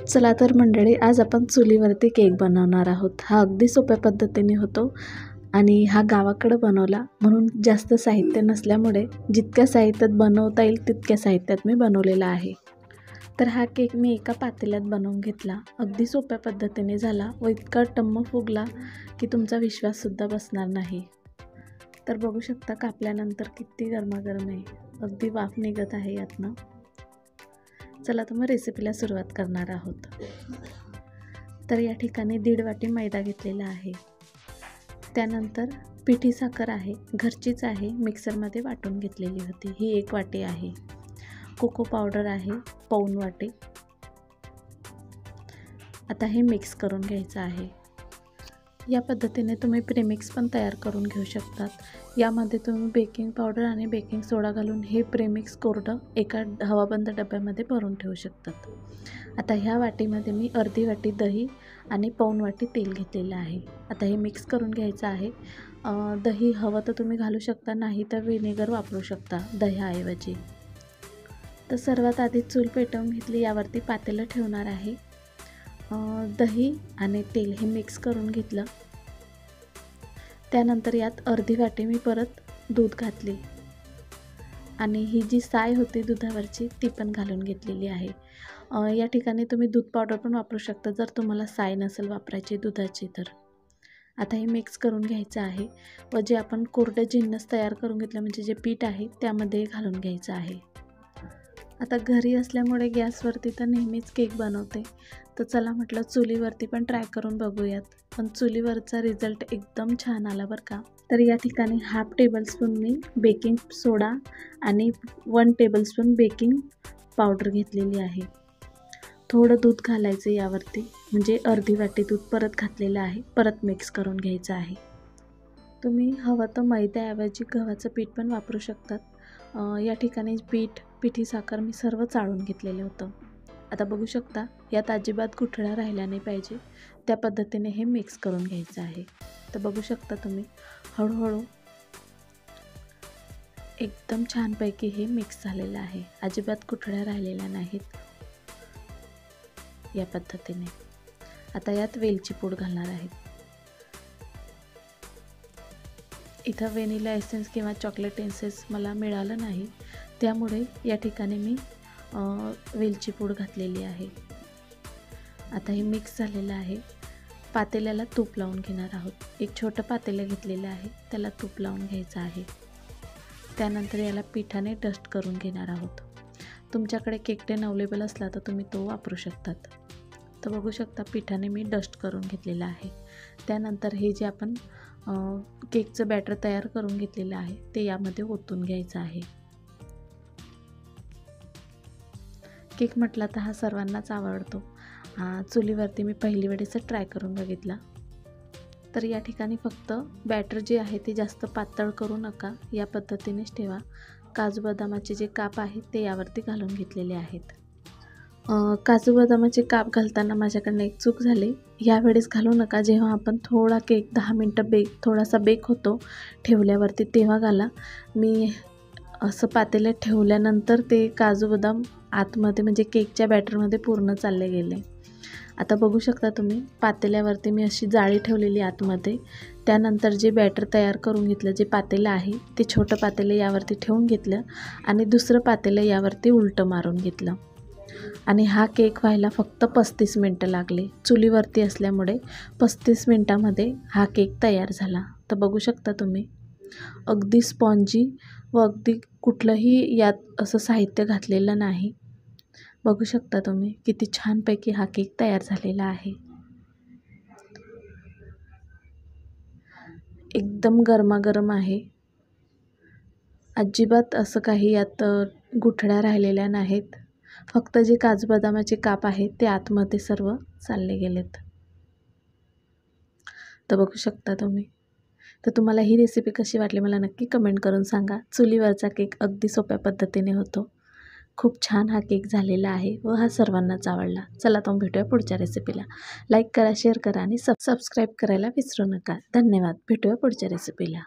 चला तर मंडळी, आज आपण चुलीवरती केक बनवणार आहोत. हा अगदी सोप्या पद्धतीने होतो आणि हा गावाकडं बनवला म्हणून जास्त साहित्य नसल्यामुळे जितक्या साहित्यात बनवता येईल तितक्या साहित्यात मी बनवलेला आहे. तर हा केक मी एका पातेल्यात बनवून घेतला. अगदी सोप्या पद्धतीने झाला व इतका टम्म फुगला की तुमचा विश्वाससुद्धा बसणार नाही. तर बघू शकता कापल्यानंतर किती गरमागरम आहे, अगदी वाफ निघत आहे यातनं. चला तर मग रेसिपीला सुरुवात करणार आहोत. तर या ठिकाणी 1.5 वाटी मैदा घेतलेला आहे. त्यानंतर पिठी साखर आहे, घरचीच आहे, मिक्सरमध्ये वाटून घेतलेली होती, ही 1 वाटी आहे. कोको पावडर आहे 1 वाटी. आता हे मिक्स करून घ्यायचं आहे. या पद्धतीने तुम्ही प्रेमिक्स पण तयार करून घेऊ शकतात. यामध्ये तुम्ही बेकिंग पावडर आणि बेकिंग सोडा घालून हे प्रेमिक्स कोरडं एका हवाबंद डब्यामध्ये भरून ठेवू शकतात. आता ह्या वाटीमध्ये मी अर्धी वाटी दही आणि 1 वाटी तेल घेतलेलं आहे. आता हे मिक्स करून घ्यायचं आहे. दही हवं तर तुम्ही घालू शकता, नाही तर व्हिनेगर वापरू शकता दह्याऐवजी. तर सर्वात आधी चूल पेटवून घेतली, यावरती पातेलं ठेवणार आहे. दही आणि तेल हे मिक्स करून घेतलं. त्यानंतर यात अर्धी वाटी मी परत दूध घातले आणि ही जी साय होती दुधावरची ती पण घालून घेतलेली आहे. या ठिकाणी तुम्ही दूध पावडर पण वापरू शकता जर तुम्हाला साय नसेल वापरायची दुधाची तर. आता हे मिक्स करून घ्यायचं आहे व जे आपण कोरडे जिन्नस तयार करून घेतलं म्हणजे जे पीठ आहे त्यामध्ये घालून घ्यायचं आहे. आता घरी असल्यामुळे गॅसवरती तर नेहमीच केक बनवते, तर चला म्हटलं चुलीवरती पण ट्राय करून बघूयात. पण चुलीवरचा रिझल्ट एकदम छान आला बरं का. तर या ठिकाणी 1/2 टेबलस्पून मी बेकिंग सोडा आणि 1 टेबलस्पून बेकिंग पावडर घेतलेली आहे. थोडं दूध घालायचं यावरती, म्हणजे अर्धी वाटी दूध परत घातलेलं आहे. परत मिक्स करून घ्यायचं आहे. तुम्ही हवं तर मैद्याऐवजी गव्हाचं पीठ पण वापरू शकतात. या ठिकाणी पिठी साखर मी सर्व चाळून घेतलेलं होतं. आता बघू शकता यात अजिबात गुठळ्या राहिल्या नाही पाहिजे, त्या पद्धतीने हे मिक्स करून घ्यायचं आहे. तर बघू शकता तुम्ही हळूहळू एकदम छानपैकी हे मिक्स झालेलं आहे, अजिबात गुठळ्या राहिलेल्या नाहीत. या पद्धतीने आता यात वेलची पूड घालणार आहे. इथं व्हॅनिला एसेन्स किंवा चॉकलेट एसेन्स मला मिळालं नाही, त्यामुळे या ठिकाणी मी वेलची पूड घातलेली आहे. आता हे मिक्स झालेलं आहे. पातेल्याला तूप लावून घेणार आहोत. एक छोटं पातेलं घेतलेलं आहे, त्याला तूप लावून घ्यायचं आहे. त्यानंतर याला पिठाने डस्ट करून घेणार आहोत. तुमच्याकडे केक टेन अवेलेबल असला तर तुम्ही तो वापरू शकतात. तर बघू शकता पिठाने मी डस्ट करून घेतलेलं आहे. त्यानंतर हे जे आपण केकचं बॅटर तयार करून घेतलेलं आहे ते यामध्ये ओतून घ्यायचं आहे. केक म्हटला तर हा सर्वांनाच आवडतो. चुलीवरती मी पहिली वेळेस ट्राय करून बघितला. तर या ठिकाणी फक्त बॅटर जे आहे ते जास्त पातळ करू नका, या पद्धतीनेच ठेवा. काजू बदामाचे जे काप आहेत ते यावरती घालून घेतलेले आहेत. काजू बदामाचे काप घालताना माझ्याकडनं एक चूक झाली. यावेळेस घालू नका, जेव्हा आपण थोडा केक 10 मिनटं थोडासा बेक होतो ठेवल्यावरती तेव्हा घाला. मी असं पातेल्यात ठेवल्यानंतर ते काजू बदाम आतमध्ये म्हणजे केकच्या बॅटरमध्ये पूर्ण चालले गेले. आता बघू शकता तुम्ही पातेल्यावरती मी अशी जाळी ठेवलेली आतमध्ये. त्यानंतर जे बॅटर तयार करून घेतलं, जे पातेलं आहे ते छोटं पातेलं यावरती ठेवून घेतलं आणि दुसरं पातेलं यावरती उलटं मारून घेतलं आणि हा केक व्हायला फक्त 35 मिनटं लागले. चुलीवरती असल्यामुळे 35 मिनटामध्ये हा केक तयार झाला. तर बघू शकता तुम्ही अगदी स्पॉन्जी व अगदी कुठलंही यात असं साहित्य घातलेलं नाही. बघू शकता तुम्ही किती छानपैकी हा केक तयार झालेला आहे. एकदम गरमागरम आहे. अजिबात असं काही यात गुठळ्या राहिलेल्या नाहीत. फक्त जे काजू बदामाचे काप आहेत ते आतमध्ये सर्व चालले गेलेत. तर बघू शकता तुम्ही. तर तुम्हाला ही रेसिपी कशी वाटली मला नक्की कमेंट करून सांगा. चुलीवरचा केक अगदी सोप्या पद्धतीने होतो. खूप छान हा केक झालेला आहे व हा सर्वांनाच आवडला. चला तर भेटूया पुढच्या रेसिपीला. लाईक करा, शेअर करा आणि सबस्क्राईब करायला विसरू नका. धन्यवाद. भेटूया पुढच्या रेसिपीला.